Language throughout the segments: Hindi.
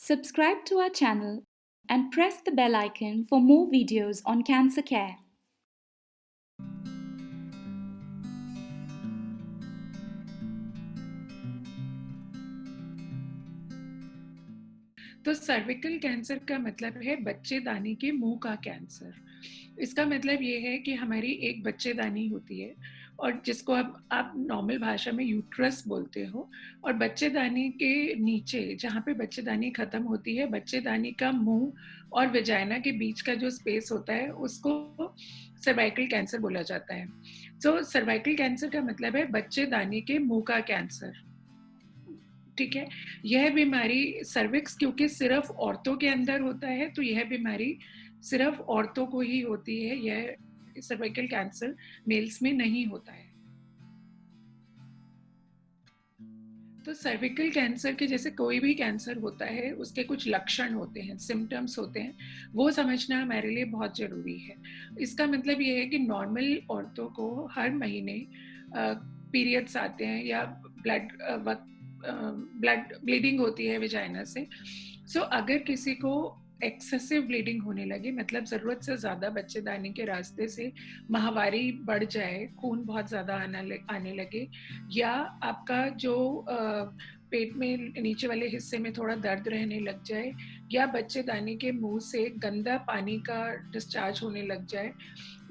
Subscribe to our channel and press the bell icon for more videos on cancer care. तो सर्विकल कैंसर का मतलब है बच्चेदानी के मुंह का कैंसर। इसका मतलब ये है कि हमारी एक बच्चेदानी होती है और जिसको आप नॉर्मल भाषा में यूट्रस बोलते हो, और बच्चेदानी के नीचे जहाँ पे बच्चेदानी खत्म होती है, बच्चेदानी का मुंह और वेजाइना के बीच का जो स्पेस होता है उसको सर्वाइकल कैंसर बोला जाता है। तो सर्वाइकल कैंसर का मतलब है बच्चेदानी के मुंह का कैंसर। ठीक है, यह बीमारी सर्विक्स क्योंकि सिर्फ औरतों के अंदर होता है, तो यह बीमारी सिर्फ औरतों को ही होती है। यह सर्वाइकल कैंसर मेल्स में नहीं होता है। तो सर्विकल कैंसर के जैसे कोई भी कैंसर होता है, उसके कुछ लक्षण होते हैं, सिम्टम्स होते हैं, वो समझना हमारे लिए बहुत जरूरी है। इसका मतलब ये है कि नॉर्मल औरतों को हर महीने पीरियड्स आते हैं या ब्लड ब्लीडिंग होती है वेजाइना से। सो अगर किसी को एक्सेसिव ब्लीडिंग होने लगे, मतलब जरूरत से ज्यादा बच्चेदानी के रास्ते से माहवारी बढ़ जाए, खून बहुत ज्यादा आने लगे, या आपका जो पेट में नीचे वाले हिस्से में थोड़ा दर्द रहने लग जाए, या बच्चेदानी के मुंह से गंदा पानी का डिस्चार्ज होने लग जाए,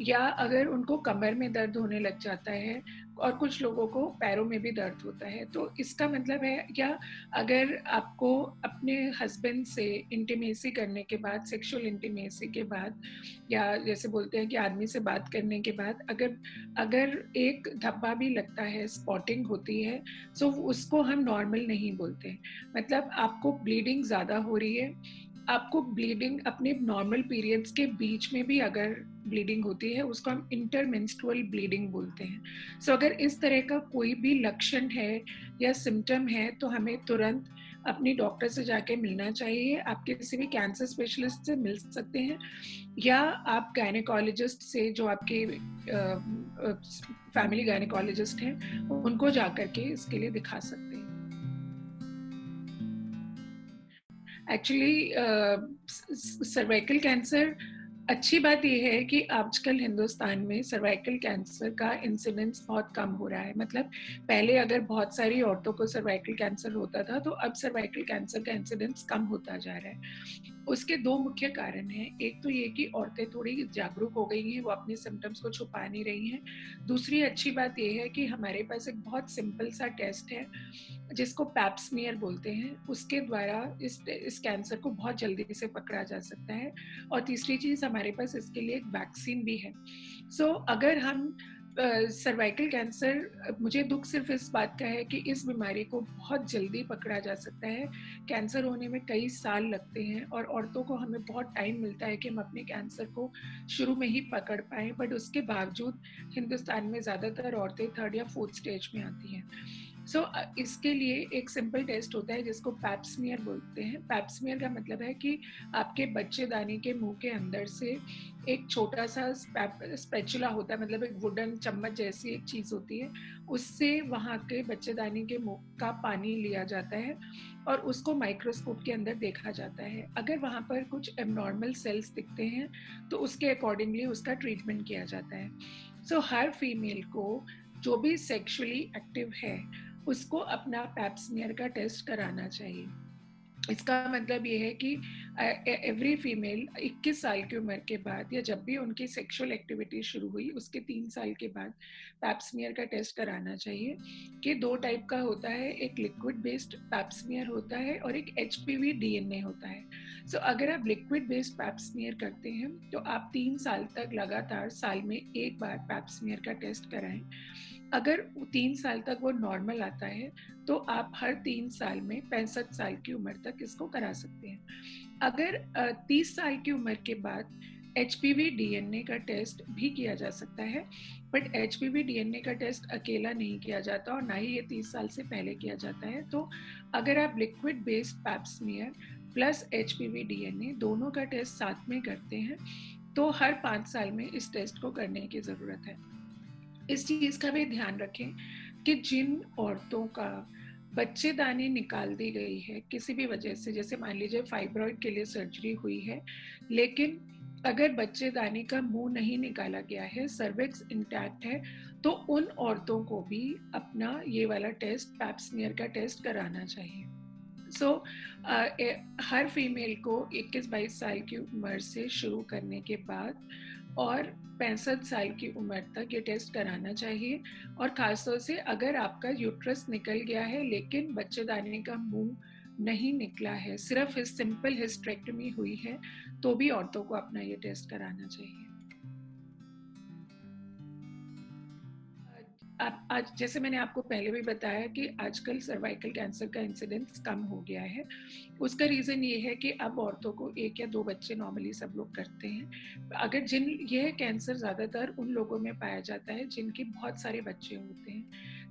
या अगर उनको कमर में दर्द होने लग जाता है और कुछ लोगों को पैरों में भी दर्द होता है, तो इसका मतलब है, या अगर आपको अपने हस्बैंड से इंटीमेसी करने के बाद, सेक्सुअल इंटीमेसी के बाद, या जैसे बोलते हैं कि आदमी से बात करने के बाद अगर एक धब्बा भी लगता है, स्पॉटिंग होती है, तो उसको हम नॉर्मल नहीं बोलते। मतलब आपको ब्लीडिंग ज़्यादा हो रही है, आपको ब्लीडिंग अपने नॉर्मल पीरियड्स के बीच में भी अगर ब्लीडिंग होती है, उसको हम इंटरमेंस्ट्रुअल ब्लीडिंग बोलते हैं। सो अगर इस तरह का कोई भी लक्षण है या सिम्टम है, तो हमें तुरंत अपनी डॉक्टर से जाके मिलना चाहिए। आप किसी भी कैंसर स्पेशलिस्ट से मिल सकते हैं, या आप गायनेकोलॉजिस्ट से, जो आपके फैमिली गायनेकोलॉजिस्ट हैं, उनको जाकर के इसके लिए दिखा सकते हैं। एक्चुअली सर्वाइकल कैंसर, अच्छी बात यह है कि आजकल हिंदुस्तान में सर्वाइकल कैंसर का इंसिडेंस बहुत कम हो रहा है। मतलब पहले अगर बहुत सारी औरतों को सर्वाइकल कैंसर होता था, तो अब सर्वाइकल कैंसर का इंसिडेंस कम होता जा रहा है। उसके दो मुख्य कारण हैं। एक तो ये कि औरतें थोड़ी जागरूक हो गई हैं, वो अपने सिम्टम्स को छुपा नहीं रही हैं। दूसरी अच्छी बात यह है कि हमारे पास एक बहुत सिंपल सा टेस्ट है जिसको पैप स्मीयर बोलते हैं, उसके द्वारा इस कैंसर को बहुत जल्दी से पकड़ा जा सकता है। और तीसरी चीज, हमारे पास इसके लिए एक वैक्सीन भी है। सो अगर हम सर्वाइकल कैंसर, मुझे दुख सिर्फ इस बात का है कि इस बीमारी को बहुत जल्दी पकड़ा जा सकता है। कैंसर होने में कई साल लगते हैं और औरतों को हमें बहुत टाइम मिलता है कि हम अपने कैंसर को शुरू में ही पकड़ पाएं, बट उसके बावजूद हिंदुस्तान में ज़्यादातर औरतें 3rd या 4th स्टेज में आती हैं। सो इसके लिए एक सिंपल टेस्ट होता है जिसको पैप स्मीयर बोलते हैं। पैप स्मीयर का मतलब है कि आपके बच्चेदानी के मुंह के अंदर से एक छोटा सा स्पैचुला होता है, मतलब एक वुडन चम्मच जैसी एक चीज होती है, उससे वहाँ के बच्चेदानी के मुंह का पानी लिया जाता है और उसको माइक्रोस्कोप के अंदर देखा जाता है। अगर वहाँ पर कुछ एबनॉर्मल सेल्स दिखते हैं, तो उसके अकॉर्डिंगली उसका ट्रीटमेंट किया जाता है। सो हर फीमेल को जो भी सेक्सुअली एक्टिव है, उसको अपना पैप स्मीयर का टेस्ट कराना चाहिए। इसका मतलब ये है कि एवरी फीमेल 21 साल की उम्र के बाद, या जब भी उनकी सेक्सुअल एक्टिविटी शुरू हुई उसके 3 साल के बाद, पैप स्मीयर का टेस्ट कराना चाहिए। कि 2 टाइप का होता है, एक लिक्विड बेस्ड पैप स्मीयर होता है और एक HPV DNA होता है। सो अगर आप लिक्विड बेस्ड पैप स्मीयर करते हैं, तो आप 3 साल तक लगातार साल में एक बार पैप स्मीयर का टेस्ट कराएं। अगर 3 साल तक वो नॉर्मल आता है, तो आप हर 3 साल में 65 साल की उम्र तक इसको करा सकते हैं। अगर 30 साल की उम्र के बाद HPV DNA का टेस्ट भी किया जा सकता है, बट HPV DNA का टेस्ट अकेला नहीं किया जाता और ना ही ये 30 साल से पहले किया जाता है। तो अगर आप liquid based pap smear plus HPV DNA दोनों का टेस्ट साथ में करते हैं, तो हर 5 साल में इस टेस्ट को करने की ज़रूरत है। इस चीज़ का भी ध्यान रखें कि जिन औरतों का बच्चेदानी निकाल दी गई है किसी भी वजह से, जैसे मान लीजिए फाइब्रॉइड के लिए सर्जरी हुई है, लेकिन अगर बच्चेदानी का मुंह नहीं निकाला गया है, सर्विक्स इंटैक्ट है, तो उन औरतों को भी अपना ये वाला टेस्ट, पैप स्मीयर का टेस्ट कराना चाहिए। हर फीमेल को 21-22 साल की उम्र से शुरू करने के बाद और 65 साल की उम्र तक ये टेस्ट कराना चाहिए। और खासतौर से अगर आपका यूट्रस निकल गया है लेकिन बच्चेदानी का मुंह नहीं निकला है, सिर्फ सिंपल हिस्टेरेक्टमी हुई है, तो भी औरतों को अपना ये टेस्ट कराना चाहिए। आज जैसे मैंने आपको पहले भी बताया कि आजकल सर्वाइकल कैंसर का इंसिडेंस कम हो गया है। उसका रीज़न ये है कि अब औरतों को 1 या 2 बच्चे नॉर्मली सब लोग करते हैं। अगर यह कैंसर ज़्यादातर उन लोगों में पाया जाता है जिनके बहुत सारे बच्चे होते हैं,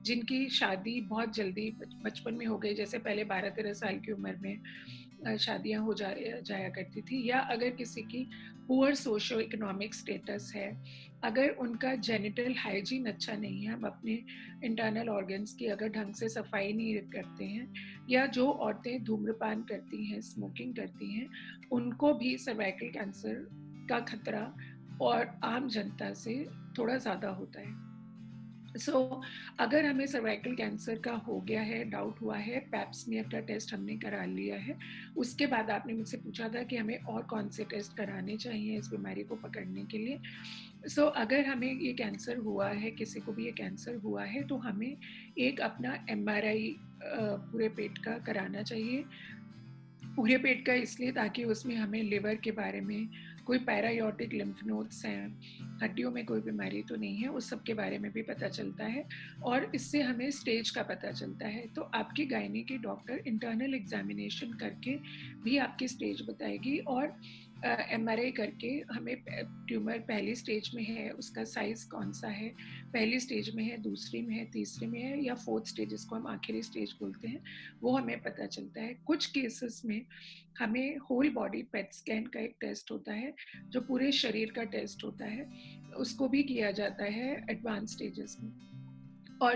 जिनकी शादी बहुत जल्दी बचपन में हो गई, जैसे पहले 12-13 साल की उम्र में शादियां हो जाया करती थी, या अगर किसी की पुअर सोशो इकोनॉमिक स्टेटस है, अगर उनका जेनिटल हाइजीन अच्छा नहीं है, हम अपने इंटरनल ऑर्गन्स की अगर ढंग से सफाई नहीं करते हैं, या जो औरतें धूम्रपान करती हैं, स्मोकिंग करती हैं, उनको भी सर्वाइकल कैंसर का खतरा और आम जनता से थोड़ा ज़्यादा होता है। अगर हमें सर्वाइकल कैंसर का हो गया है, डाउट हुआ है, पैप स्मीयर का टेस्ट हमने करा लिया है, उसके बाद आपने मुझसे पूछा था कि हमें और कौन से टेस्ट कराने चाहिए इस बीमारी को पकड़ने के लिए। अगर हमें ये कैंसर हुआ है, किसी को भी ये कैंसर हुआ है, तो हमें एक अपना MRI पूरे पेट का कराना चाहिए। पूरे पेट का इसलिए ताकि उसमें हमें लिवर के बारे में, कोई पैरायोटिक लिम्फ नोड्स हैं, हड्डियों में कोई बीमारी तो नहीं है, उस सब के बारे में भी पता चलता है, और इससे हमें स्टेज का पता चलता है। तो आपकी गायनी की डॉक्टर इंटरनल एग्जामिनेशन करके भी आपकी स्टेज बताएगी, और MRI करके हमें ट्यूमर पहली स्टेज में है, उसका साइज कौन सा है, पहली स्टेज में है, दूसरी में है, तीसरी में है, या 4th स्टेज, जिसको हम आखिरी स्टेज बोलते हैं, वो हमें पता चलता है। कुछ केसेस में हमें होल बॉडी पेट स्कैन का एक टेस्ट होता है, जो पूरे शरीर का टेस्ट होता है, उसको भी किया जाता है एडवांस स्टेजेस में। और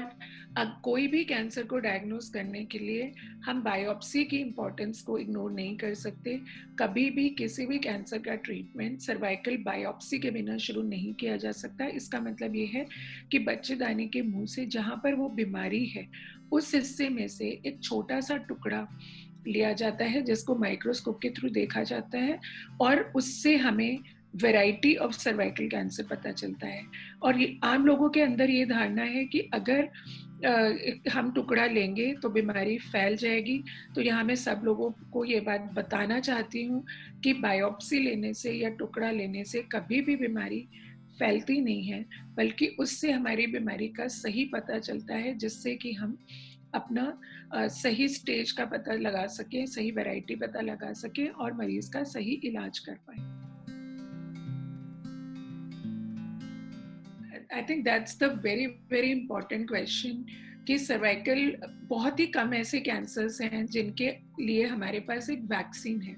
कोई भी कैंसर को डायग्नोज करने के लिए हम बायोप्सी की इम्पोर्टेंस को इग्नोर नहीं कर सकते। कभी भी किसी भी कैंसर का ट्रीटमेंट सर्वाइकल बायोप्सी के बिना शुरू नहीं किया जा सकता। इसका मतलब ये है कि बच्चेदानी के मुंह से जहाँ पर वो बीमारी है, उस हिस्से में से एक छोटा सा टुकड़ा लिया जाता है, जिसको माइक्रोस्कोप के थ्रू देखा जाता है, और उससे हमें वैरायटी ऑफ सर्वाइकल कैंसर पता चलता है। और ये आम लोगों के अंदर ये धारणा है कि अगर हम टुकड़ा लेंगे तो बीमारी फैल जाएगी। तो यहाँ मैं सब लोगों को ये बात बताना चाहती हूँ कि बायोप्सी लेने से या टुकड़ा लेने से कभी भी बीमारी फैलती नहीं है, बल्कि उससे हमारी बीमारी का सही पता चलता है, जिससे कि हम अपना सही स्टेज का पता लगा सकें, सही वैरायटी पता लगा सकें, और मरीज का सही इलाज कर पाए। I think that's the very very important question कि सर्वाइकल, बहुत ही कम ऐसे कैंसर्स हैं जिनके लिए हमारे पास एक वैक्सीन है।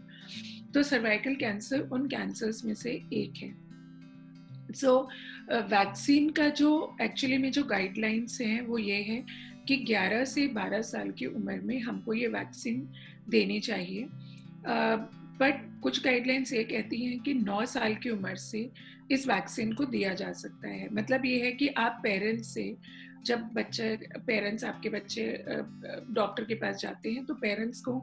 तो सर्वाइकल कैंसर उन कैंसर्स में से एक है। वैक्सीन का जो एक्चुअली में जो गाइडलाइंस हैं वो ये है कि 11 से 12 साल की उम्र में हमको ये वैक्सीन देनी चाहिए। बट कुछ गाइडलाइंस ये कहती हैं कि 9 साल की उम्र से इस वैक्सीन को दिया जा सकता है। मतलब ये है कि आप पेरेंट्स से, जब पेरेंट्स आपके बच्चे डॉक्टर के पास जाते हैं, तो पेरेंट्स को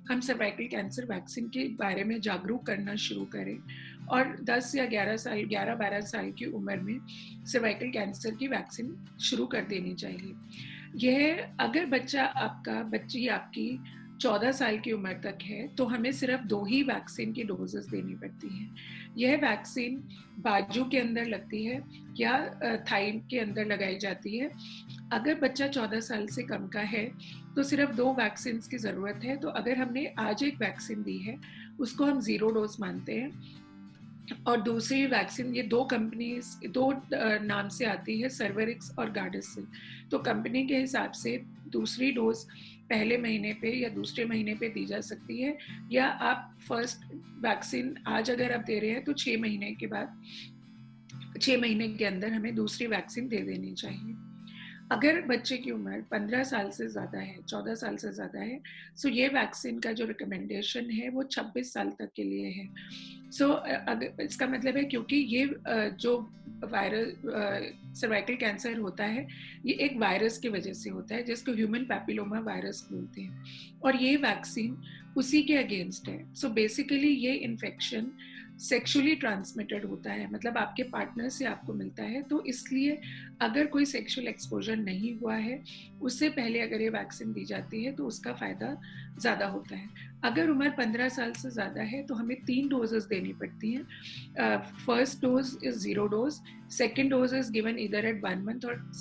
हम सर्वाइकल कैंसर वैक्सीन के बारे में जागरूक करना शुरू करें, और 10 या 11-12 साल की उम्र में सर्वाइकल कैंसर की वैक्सीन शुरू कर देनी चाहिए। यह अगर बच्ची आपकी 14 साल की उम्र तक है, तो हमें सिर्फ 2 ही वैक्सीन की डोजेस देनी पड़ती हैं। यह वैक्सीन बाजू के अंदर लगती है या थाई के अंदर लगाई जाती है। अगर बच्चा 14 साल से कम का है तो सिर्फ 2 वैक्सीन की ज़रूरत है। तो अगर हमने आज एक वैक्सीन दी है, उसको हम 0 डोज मानते हैं, और दूसरी वैक्सीन, ये 2 कंपनीज 2 नाम से आती है, सर्वेरिक्स और गार्डेसिल। तो कंपनी के हिसाब से दूसरी डोज पहले महीने पे या दूसरे महीने पे दी जा सकती है, या आप फर्स्ट वैक्सीन आज अगर आप दे रहे हैं तो 6 महीने के बाद, 6 महीने के अंदर हमें दूसरी वैक्सीन दे देनी चाहिए। अगर बच्चे की उम्र 15 साल से ज़्यादा है, 14 साल से ज़्यादा है, सो ये वैक्सीन का जो रिकमेंडेशन है वो 26 साल तक के लिए है। सो अगर इसका मतलब है, क्योंकि ये जो वायरल सर्वाइकल कैंसर होता है, ये एक वायरस की वजह से होता है जिसको ह्यूमन पैपिलोमा वायरस बोलते हैं, और ये वैक्सीन उसी के अगेंस्ट है। सो बेसिकली ये इन्फेक्शन सेक्सुअली ट्रांसमिटेड होता है, मतलब आपके पार्टनर से आपको मिलता है। तो इसलिए अगर कोई सेक्सुअल एक्सपोजर नहीं हुआ है, उससे पहले अगर ये वैक्सीन दी जाती है तो उसका फ़ायदा ज़्यादा होता है। अगर उम्र 15 साल से ज़्यादा है तो हमें 3 डोजेस देनी पड़ती हैं। First dose is 0 dose, second dose is given either at 1 month और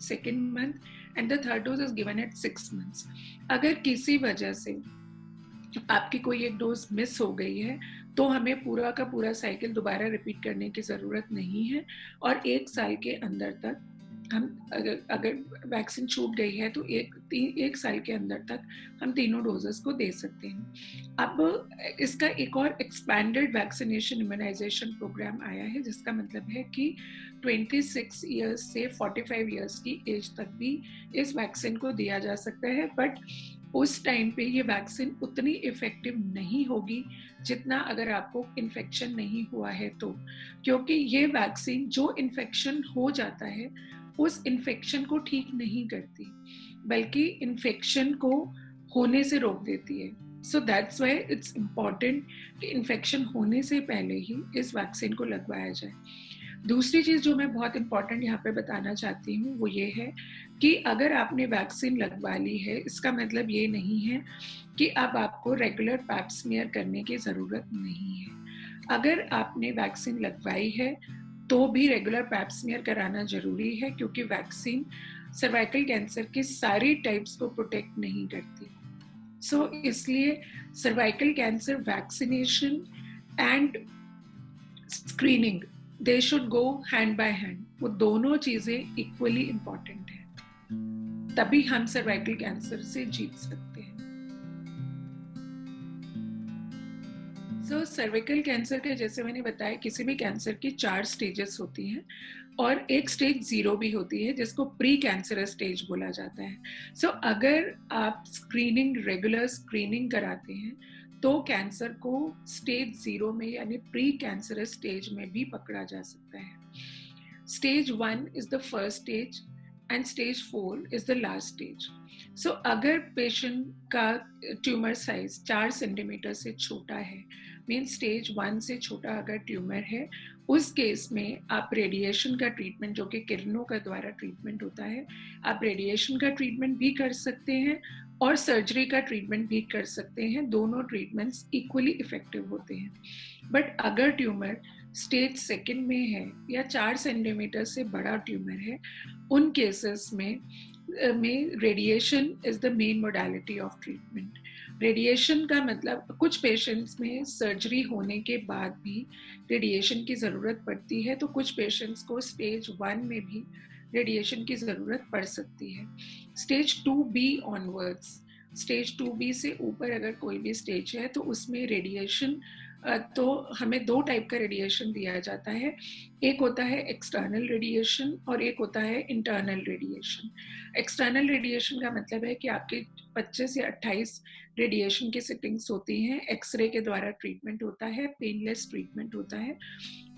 second month, and the third dose is given at 6 months. अगर किसी वजह से आपकी कोई एक डोज मिस हो गई है तो हमें पूरा का पूरा साइकिल दोबारा रिपीट करने की ज़रूरत नहीं है, और 1 साल के अंदर तक हम अगर वैक्सीन छूट गई है तो एक साल के अंदर तक हम तीनों डोजेस को दे सकते हैं। अब इसका एक और एक्सपैंडेड वैक्सीनेशन इम्यूनाइजेशन प्रोग्राम आया है, जिसका मतलब है कि 26 ईयर्स से 45 ईयर्स की एज तक भी इस वैक्सीन को दिया जा सकता है। बट उस टाइम पे ये वैक्सीन उतनी इफेक्टिव नहीं होगी जितना अगर आपको इन्फेक्शन नहीं हुआ है तो, क्योंकि ये वैक्सीन जो इन्फेक्शन हो जाता है उस इन्फेक्शन को ठीक नहीं करती, बल्कि इन्फेक्शन को होने से रोक देती है। So that's why it's important कि इन्फेक्शन होने से पहले ही इस वैक्सीन को लगवाया जाए। दूसरी चीज़ जो मैं बहुत इम्पॉर्टेंट यहाँ पे बताना चाहती हूँ वो ये है कि अगर आपने वैक्सीन लगवा ली है, इसका मतलब ये नहीं है कि अब आपको रेगुलर पैप स्मीयर करने की ज़रूरत नहीं है। अगर आपने वैक्सीन लगवाई है तो भी रेगुलर पैप स्मीयर कराना ज़रूरी है, क्योंकि वैक्सीन सर्वाइकल कैंसर की सारी टाइप्स को प्रोटेक्ट नहीं करती। सो इसलिए cervical cancer vaccination and screening, they should go hand by hand. वो दोनों चीज़ें इक्वली इम्पॉर्टेंट हैं, तभी हम सर्वाइकल कैंसर से जीत सकते हैं। सो सर्विकल कैंसर के, जैसे मैंने बताया, किसी भी कैंसर की 4 स्टेजेस होती हैं, और एक स्टेज 0 भी होती है जिसको प्री कैंसरस स्टेज बोला जाता है। सो अगर आप रेगुलर स्क्रीनिंग कराते हैं तो कैंसर को स्टेज 0 में यानी प्री कैंसरस स्टेज में भी पकड़ा जा सकता है। Stage 1 is the first stage and stage 4 is the last stage. So अगर पेशेंट का ट्यूमर साइज 4 सेंटीमीटर से छोटा है, मीन स्टेज 1 से छोटा अगर ट्यूमर है, उस केस में आप रेडिएशन का ट्रीटमेंट, जो कि किरणों का द्वारा ट्रीटमेंट होता है, आप रेडिएशन का ट्रीटमेंट भी कर सकते हैं और सर्जरी का ट्रीटमेंट भी कर सकते हैं। दोनों ट्रीटमेंट्स इक्वली इफेक्टिव होते हैं। बट अगर ट्यूमर स्टेज 2 में है या 4 सेंटीमीटर से बड़ा ट्यूमर है, उन केसेस में radiation is the main modality of treatment. Radiation का मतलब, कुछ पेशेंट्स में सर्जरी होने के बाद भी रेडिएशन की ज़रूरत पड़ती है, तो कुछ पेशेंट्स को स्टेज 1 में भी रेडिएशन की ज़रूरत पड़ सकती है। Stage 2B onwards, stage 2B से ऊपर अगर कोई भी स्टेज है तो उसमें रेडिएशन, तो हमें 2 टाइप का रेडिएशन दिया जाता है। एक होता है एक्सटर्नल रेडिएशन और एक होता है इंटरनल रेडिएशन। एक्सटर्नल रेडिएशन का मतलब है कि आपके 25 या 28 रेडिएशन की सेटिंग्स होती हैं, एक्सरे के द्वारा ट्रीटमेंट होता है, पेनलेस ट्रीटमेंट होता है।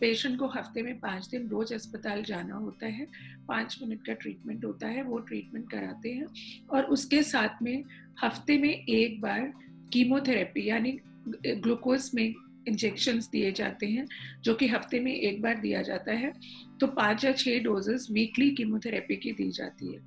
पेशेंट को हफ्ते में 5 दिन रोज अस्पताल जाना होता है, 5 मिनट का ट्रीटमेंट होता है, वो ट्रीटमेंट कराते हैं, और उसके साथ में हफ्ते में एक बार कीमोथेरेपी यानी ग्लूकोज में इंजेक्शंस दिए जाते हैं, जो कि हफ्ते में एक बार दिया जाता है। तो 5 या 6 डोजेस वीकली कीमोथेरेपी की दी जाती है।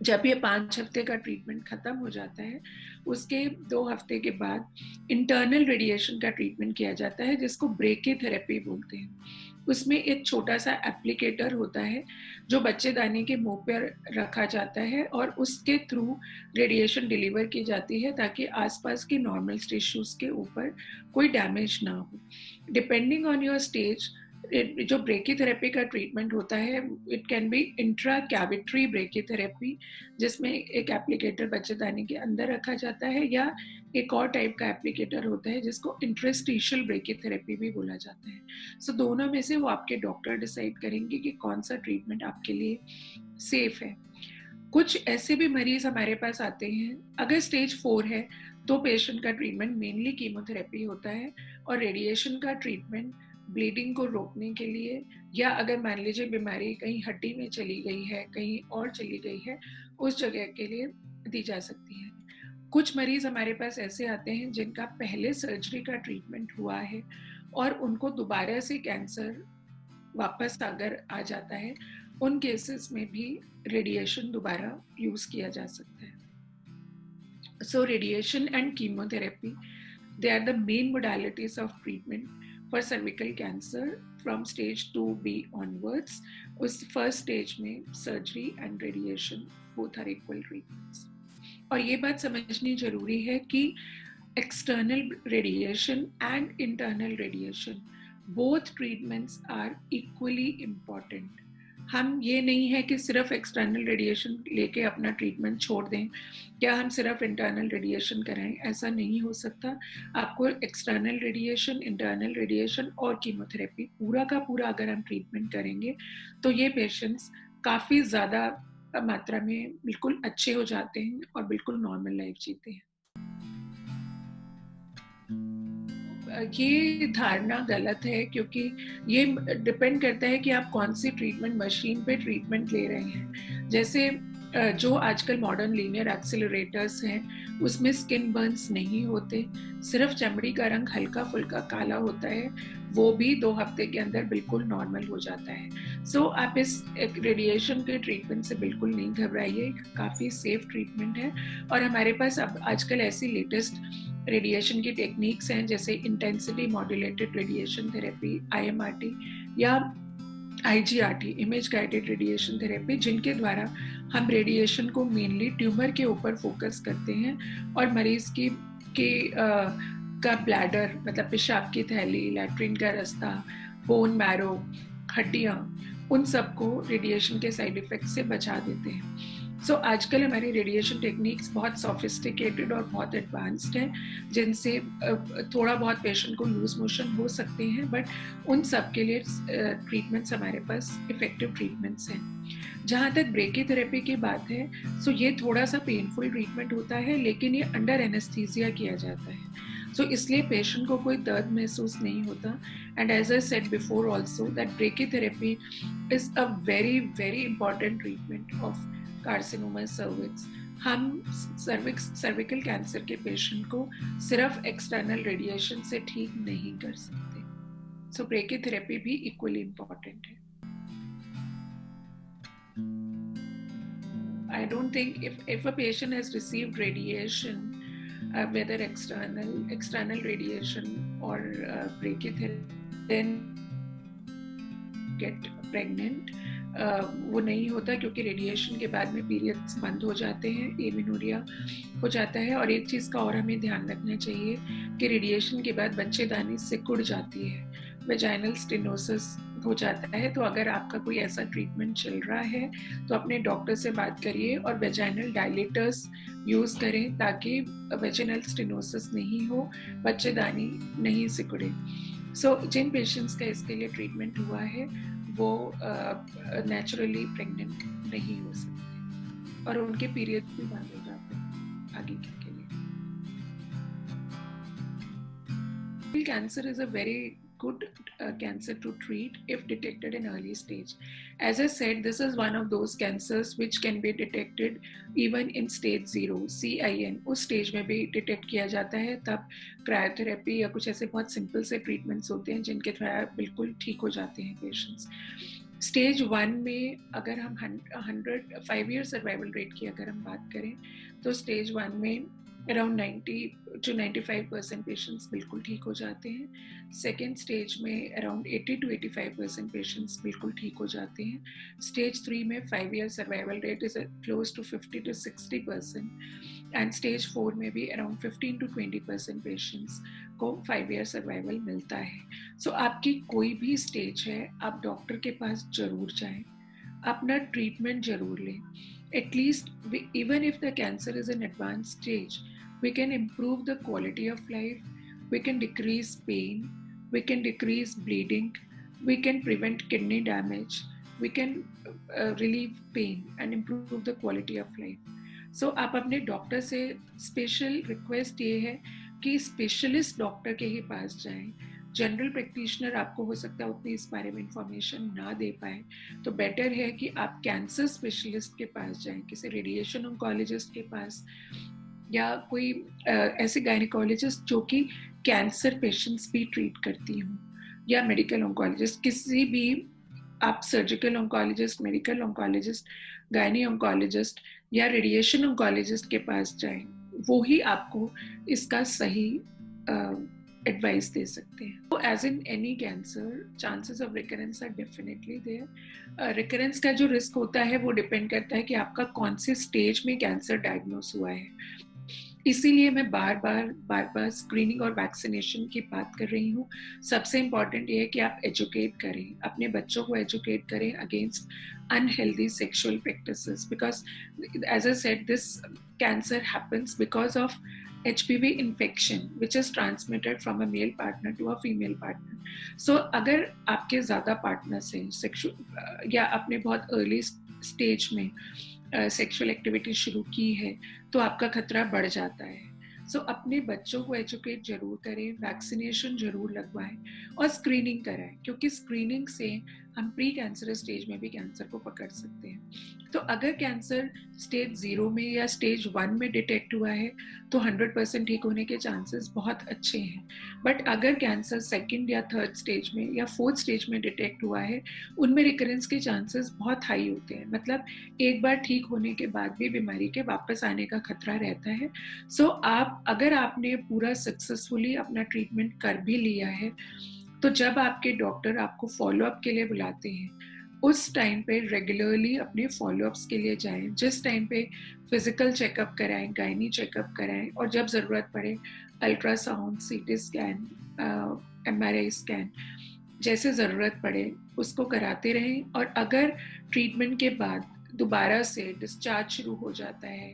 जब ये 5 हफ्ते का ट्रीटमेंट खत्म हो जाता है, उसके 2 हफ्ते के बाद इंटरनल रेडिएशन का ट्रीटमेंट किया जाता है, जिसको ब्रेकीथेरेपी बोलते हैं। उसमें एक छोटा सा एप्लीकेटर होता है जो बच्चेदानी के मुंह पर रखा जाता है, और उसके थ्रू रेडिएशन डिलीवर की जाती है ताकि आसपास के नॉर्मल टिश्यूज के ऊपर कोई डैमेज ना हो। डिपेंडिंग ऑन योर स्टेज, जो ब्रेकीथेरेपी का ट्रीटमेंट होता है, it can be intracavitary brachytherapy, जिसमें एक एप्लीकेटर बच्चेदानी के अंदर रखा जाता है, या एक और टाइप का एप्लीकेटर होता है जिसको इंटरस्टिशियल ब्रेकीथेरेपी भी बोला जाता है। सो दोनों में से वो आपके डॉक्टर डिसाइड करेंगे कि कौन सा ट्रीटमेंट आपके लिए सेफ है। कुछ ऐसे भी मरीज हमारे पास आते हैं, अगर स्टेज 4 है तो पेशेंट का ट्रीटमेंट मेनली कीमोथेरेपी होता है, और रेडिएशन का ट्रीटमेंट ब्लीडिंग को रोकने के लिए, या अगर मान लीजिए बीमारी कहीं हड्डी में चली गई है, कहीं और चली गई है, उस जगह के लिए दी जा सकती है। कुछ मरीज हमारे पास ऐसे आते हैं जिनका पहले सर्जरी का ट्रीटमेंट हुआ है और उनको दोबारा से कैंसर वापस अगर आ जाता है, उन केसेस में भी रेडिएशन दोबारा यूज किया जा सकता है। So radiation and chemotherapy, they are the main modalities of treatment for cervical cancer from stage 2B onwards. उस first stage में surgery and radiation both are equal treatments. और ये बात समझनी जरूरी है कि external radiation and internal radiation, both treatments are equally important. हम ये नहीं है कि सिर्फ एक्सटर्नल रेडिएशन लेके अपना ट्रीटमेंट छोड़ दें, क्या हम सिर्फ इंटरनल रेडिएशन कराएं, ऐसा नहीं हो सकता। आपको एक्सटर्नल रेडिएशन, इंटरनल रेडिएशन और कीमोथेरेपी पूरा का पूरा अगर हम ट्रीटमेंट करेंगे तो ये पेशेंट्स काफ़ी ज़्यादा मात्रा में बिल्कुल अच्छे हो जाते हैं और बिल्कुल नॉर्मल लाइफ जीते हैं। ये धारणा गलत है, क्योंकि ये डिपेंड करता है कि आप कौन सी ट्रीटमेंट मशीन पे ट्रीटमेंट ले रहे हैं। जैसे जो आजकल मॉडर्न लीनियर एक्सेलरेटर्स हैं, उसमें स्किन बर्न्स नहीं होते, सिर्फ चमड़ी का रंग हल्का फुल्का काला होता है, वो भी 2 हफ्ते के अंदर बिल्कुल नॉर्मल हो जाता है। सो आप इस रेडिएशन के ट्रीटमेंट से बिल्कुल नहीं घबराइए, काफ़ी सेफ ट्रीटमेंट है। और हमारे पास अब आजकल ऐसी लेटेस्ट रेडिएशन की टेक्निक्स हैं, जैसे intensity modulated radiation therapy, IMRT, या IGRT, image guided radiation therapy, जिनके द्वारा हम रेडिएशन को मेनली ट्यूमर के ऊपर फोकस करते हैं और मरीज का ब्लैडर, मतलब पेशाब की थैली, लैट्रिन का रास्ता, बोन मैरो, हड्डियाँ, उन सबको रेडिएशन के साइड इफेक्ट से बचा देते हैं। सो आजकल हमारी रेडिएशन टेक्निक्स बहुत सोफिस्टिकेटेड और बहुत एडवांस्ड हैं, जिनसे थोड़ा बहुत पेशेंट को लूज मोशन हो सकते हैं, बट उन सब के लिए ट्रीटमेंट्स हमारे पास इफेक्टिव ट्रीटमेंट्स हैं। जहाँ तक ब्रेकीथेरेपी की बात है, सो ये थोड़ा सा पेनफुल ट्रीटमेंट होता है, लेकिन ये अंडर एनेस्थीसिया किया जाता है, सो इसलिए पेशेंट को कोई दर्द महसूस नहीं होता। And as I said before also that brachytherapy is a very very important treatment of carcinoma cervix. हम सर्विकल कैंसर के पेशेंट को सिर्फ एक्सटर्नल रेडिएशन से ठीक नहीं कर सकते, सो ब्रेकीथेरेपी भी इक्वली इम्पॉर्टेंट है। I don't think if a patient has received radiation, whether external radiation or brachytherapy, then get pregnant, वो नहीं होता, क्योंकि रेडिएशन के बाद में पीरियड्स बंद हो जाते हैं, एमिनोरिया हो जाता है। और एक चीज़ का और हमें ध्यान रखना चाहिए कि रेडिएशन के बाद बच्चेदानी सिकुड़ जाती है, वेजाइनल स्टेनोसिस हो जाता है। तो अगर आपका कोई ऐसा ट्रीटमेंट चल रहा है तो अपने डॉक्टर से बात करिए और वेजाइनल डायलेटर्स यूज़ करें, ताकि वेजाइनल स्टेनोसिस नहीं हो, बच्चेदानी नहीं सिकुड़े। सो जिन पेशेंट्स का इसके लिए ट्रीटमेंट हुआ है वो नेचुरली प्रेग्नेंट नहीं हो सकते और उनके पीरियड भी बंद हो जाते हैं आगे के लिए। Cancer is a very good cancer to treat if detected in early stage. As I said, this is one of those cancers which can be detected even in stage 0, CIN, उस stage में भी detect किया जाता है। तब क्रायोथेरेपी या कुछ ऐसे बहुत सिंपल से ट्रीटमेंट्स होते हैं जिनके द्वारा बिल्कुल ठीक हो जाते हैं पेशेंट्स। स्टेज 1 में अगर हम 5-year सर्वाइवल रेट की अगर हम बात करें तो स्टेज 1 में अराउंड 90 to 95% पेशेंट्स बिल्कुल ठीक हो जाते हैं। सेकेंड स्टेज में अराउंड 80 to 85% पेशेंट्स बिल्कुल ठीक हो जाते हैं। स्टेज 3 में 5-year survival rate is close to 50 to 60%, and stage 4 में भी अराउंड 15 to 20% पेशेंट्स को 5-year सर्वाइवल मिलता है। सो आपकी कोई भी स्टेज है, आप डॉक्टर के पास जरूर जाएं, अपना ट्रीटमेंट जरूर लें. At least, even if the cancer is in advanced stage, we can improve the quality of life, we can decrease pain, we can decrease bleeding, we can prevent kidney damage, we can relieve pain and improve the quality of life. So आप अपने डॉक्टर से स्पेशल रिक्वेस्ट ये है कि स्पेशलिस्ट डॉक्टर के ही पास जाएं. जनरल प्रैक्टिशनर आपको हो सकता है उतनी इस बारे में इंफॉर्मेशन ना दे पाए, तो बेटर है कि आप कैंसर स्पेशलिस्ट के पास जाएं, किसी रेडिएशन ऑन्कोलॉजिस्ट के पास, या कोई ऐसे गायनिकोलॉजिस्ट जो कि कैंसर पेशेंट्स भी ट्रीट करती हूँ, या मेडिकल ऑन्कोलॉजिस्ट. किसी भी आप surgical oncologist, medical oncologist, gynae oncologist या रेडिएशन ऑन्कोलॉजिस्ट के पास जाएं, वो ही आपको इसका सही एडवाइस दे सकते हैं. तो as in any cancer, chances of recurrence are definitely there. Recurrence का जो रिस्क होता है वो डिपेंड करता है कि आपका कौन से स्टेज में कैंसर डायग्नोस हुआ है. इसीलिए मैं बार बार स्क्रीनिंग और वैक्सीनेशन की बात कर रही हूँ. सबसे इम्पॉर्टेंट ये है कि आप एजुकेट करें, अपने बच्चों को एजुकेट करें against unhealthy sexual practices, because as I said, this cancer happens because of HPV infection which is transmitted from a male partner to a female partner. So अगर आपके ज़्यादा पार्टनर्स हैं सेक्सुअल या आपने बहुत अर्ली स्टेज में सेक्सुअल एक्टिविटी शुरू की है, तो आपका खतरा बढ़ जाता है. सो अपने बच्चों को एजुकेट जरूर करें, वैक्सीनेशन जरूर लगवाएं और स्क्रीनिंग कराएं, क्योंकि स्क्रीनिंग से हम प्री कैंसर स्टेज में भी कैंसर को पकड़ सकते हैं. तो अगर कैंसर स्टेज 0 में या स्टेज 1 में डिटेक्ट हुआ है तो 100% ठीक होने के चांसेस बहुत अच्छे हैं. बट अगर कैंसर सेकंड या थर्ड स्टेज में या फोर्थ स्टेज में डिटेक्ट हुआ है, उनमें रिकरेंस के चांसेस बहुत हाई होते हैं. मतलब एक बार ठीक होने के बाद भी बीमारी के वापस आने का खतरा रहता है. सो अगर आपने पूरा सक्सेसफुली अपना ट्रीटमेंट कर भी लिया है, तो जब आपके डॉक्टर आपको फॉलोअप के लिए बुलाते हैं, उस टाइम पे रेगुलरली अपने फॉलोअप्स के लिए जाएं. जिस टाइम पे फिजिकल चेकअप कराएं, गायनी चेकअप कराएं, और जब ज़रूरत पड़े ultrasound, CT scan, MRI scan, जैसे ज़रूरत पड़े उसको कराते रहें. और अगर ट्रीटमेंट के बाद दोबारा से डिस्चार्ज शुरू हो जाता है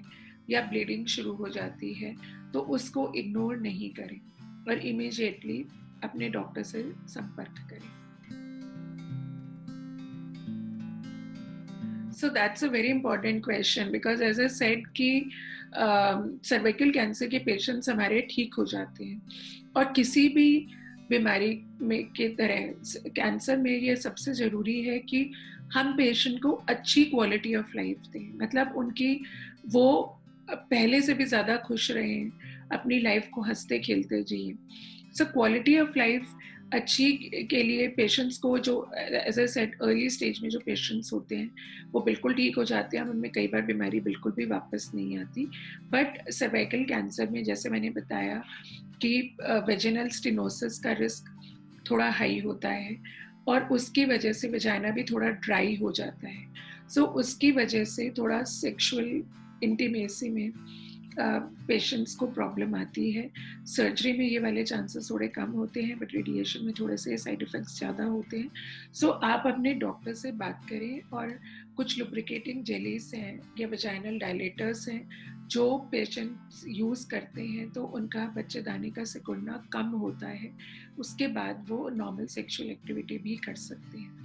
या ब्लीडिंग शुरू हो जाती है, तो उसको इग्नोर नहीं करें और इमीडिएटली अपने डॉक्टर से संपर्क करें. So that's a very important question, because as I said कि सर्वाइकल कैंसर के पेशेंट्स हमारे ठीक हो जाते हैं, और किसी भी बीमारी में के तरह कैंसर में ये सबसे ज़रूरी है कि हम पेशेंट को अच्छी क्वालिटी ऑफ लाइफ दें. मतलब उनकी वो पहले से भी ज़्यादा खुश रहें, अपनी लाइफ को हंसते खेलते जिए. सो क्वालिटी ऑफ लाइफ अच्छी के लिए पेशेंट्स को, जो as I said early stage में जो पेशेंट्स होते हैं वो बिल्कुल ठीक हो जाते हैं, उनमें कई बार बीमारी बिल्कुल भी वापस नहीं आती. बट सर्वाइकल कैंसर में जैसे मैंने बताया कि वेजिनल स्टेनोसिस का रिस्क थोड़ा हाई होता है, और उसकी वजह से वजाइना भी थोड़ा ड्राई हो जाता है. सो उसकी वजह से थोड़ा सेक्सुअल इंटीमेसी में पेशेंट्स को प्रॉब्लम आती है. सर्जरी में ये वाले चांसेस थोड़े कम होते हैं, बट रेडिएशन में थोड़े से साइड इफ़ेक्ट्स ज़्यादा होते हैं. सो आप अपने डॉक्टर से बात करें, और कुछ लुब्रिकेटिंग जेलीस हैं या वजाइनल डायलेटर्स हैं जो पेशेंट्स यूज़ करते हैं, तो उनका बच्चेदानी का सिकुड़ना कम होता है. उसके बाद वो नॉर्मल सेक्सुअल एक्टिविटी भी कर सकते हैं.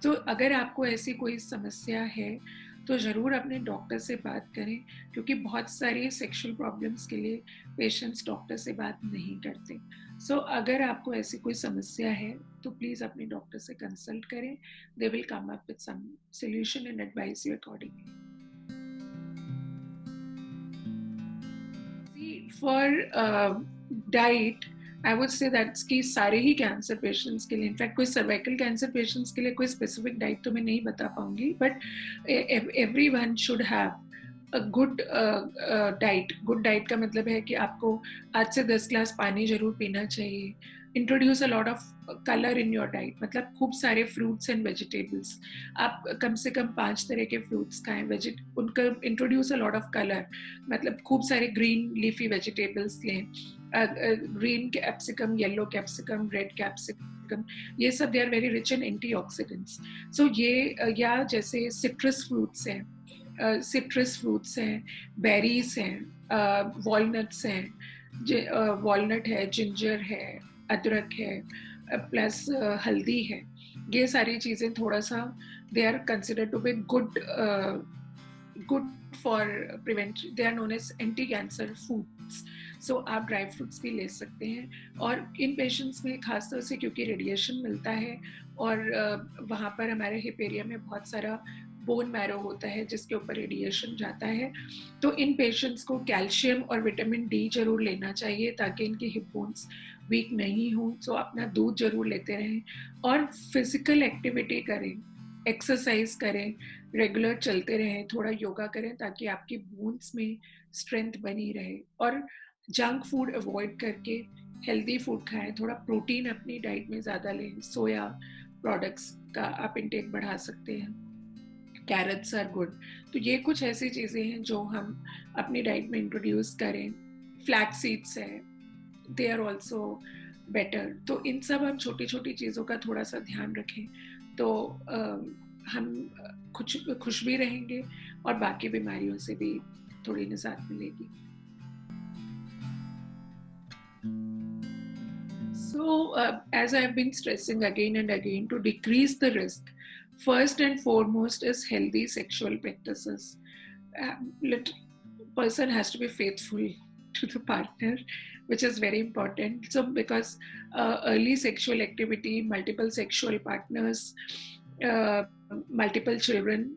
तो अगर आपको ऐसी कोई समस्या है तो ज़रूर अपने डॉक्टर से बात करें, क्योंकि बहुत सारी सेक्सुअल प्रॉब्लम्स के लिए पेशेंट्स डॉक्टर से बात नहीं करते. सो अगर आपको ऐसी कोई समस्या है तो प्लीज़ अपने डॉक्टर से कंसल्ट करें. They will come up with some solution and advise you accordingly. For diet, I would say that's कि सारे ही कैंसर पेशेंट्स के लिए, इनफैक्ट कोई सर्वाइकल कैंसर पेशेंट्स के लिए कोई स्पेसिफिक डाइट तो मैं नहीं बता पाऊंगी, but everyone should have good diet का मतलब है कि आपको 8 से 10 ग्लास पानी जरूर पीना चाहिए. Introduce a lot of colour in your diet, मतलब खूब सारे फ्रूट्स एंड वेजिटेबल्स. आप कम से कम 5 तरह के फ्रूट्स खाएं, उनका introduce a lot of colour, मतलब खूब सारे ग्रीन लीफी वेजिटेबल्स लें. Green capsicum, yellow capsicum, red capsicum, ये सब they are very rich in antioxidants. So ये या जैसे सिट्रस फ्रूट्स हैं, बेरीज हैं, वॉलनट्स हैं, वॉलनट है, जिंजर है, अदरक है, प्लस हल्दी है. ये सारी चीज़ें थोड़ा सा they are considered to be good for prevent, they are known as anti cancer foods. So आप ड्राई फ्रूट्स भी ले सकते हैं. और इन पेशेंट्स में खासतौर से क्योंकि रेडिएशन मिलता है और वहाँ पर हमारे हिप एरिया में बहुत सारा बोन मैरो होता है जिसके ऊपर रेडिएशन जाता है, तो इन पेशेंट्स को कैल्शियम और विटामिन डी जरूर लेना चाहिए ताकि इनकी हिप बोन्स वीक नहीं हो. सो अपना दूध जरूर लेते रहें और फिजिकल एक्टिविटी करें, एक्सरसाइज करें, रेगुलर चलते रहें, थोड़ा योगा करें ताकि आपकी बोन्स में स्ट्रेंथ बनी रहे. और जंक फूड अवॉइड करके हेल्दी फूड खाएं, थोड़ा प्रोटीन अपनी डाइट में ज़्यादा लें. सोया प्रोडक्ट्स का आप इंटेक बढ़ा सकते हैं. Carrots are good. तो ये कुछ ऐसी चीज़ें हैं जो हम अपनी डाइट में इंट्रोड्यूस करें. फ्लैक्स सीड्स है, दे आर ऑल्सो बेटर. तो इन सब हम छोटी छोटी चीज़ों का थोड़ा सा ध्यान रखें तो हम खुश भी रहेंगे और बाकी बीमारियों से भी थोड़ी निजात मिलेगी. So, as I've been stressing again and again, to decrease the risk, first and foremost is healthy sexual practices. Person has to be faithful to the partner, which is very important. So, because early sexual activity, multiple sexual partners, uh, multiple children,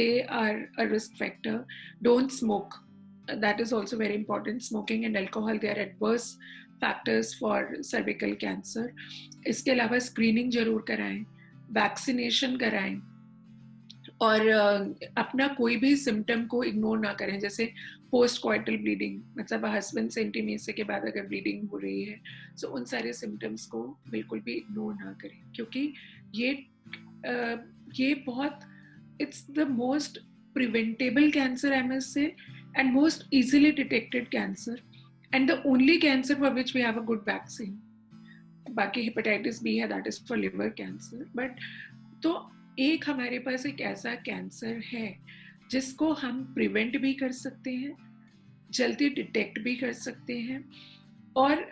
they are a risk factor. Don't smoke. That is also very important. Smoking and alcohol, they are adverse factors for cervical cancer. इसके अलावा स्क्रीनिंग जरूर कराएं, वैक्सीनेशन कराएं और अपना कोई भी सिम्टम को इग्नोर ना करें. जैसे पोस्ट क्वाइटल ब्लीडिंग, मतलब हस्बैंड से इंटीमेसी के बाद अगर ब्लीडिंग हो रही है, तो उन सारे सिम्टम्स को बिल्कुल भी इग्नोर ना करें क्योंकि ये बहुत, it's the most preventable cancer I must say and most easily detected cancer and the only cancer for which we have a good vaccine. बाकी हेपेटाइटिस बी है, that is for liver cancer. But तो एक हमारे पास एक ऐसा कैंसर है जिसको हम प्रिवेंट भी कर सकते हैं, जल्दी डिटेक्ट भी कर सकते हैं और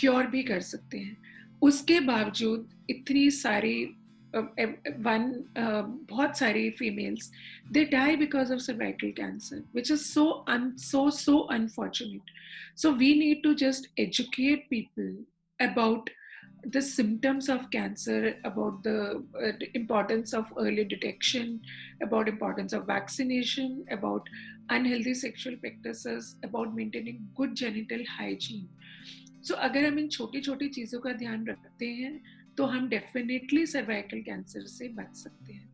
क्योर भी कर सकते हैं. उसके बावजूद इतनी सारी बहुत सारी females, they die because of cervical cancer, which is so unfortunate. So we need to just educate people about the symptoms of cancer, about the importance of early detection, about importance of vaccination, about unhealthy sexual practices, about maintaining good genital hygiene. So अगर हम इन छोटी छोटी चीजों का ध्यान रखते हैं तो हम डेफिनेटली सर्वाइकल कैंसर से बच सकते हैं.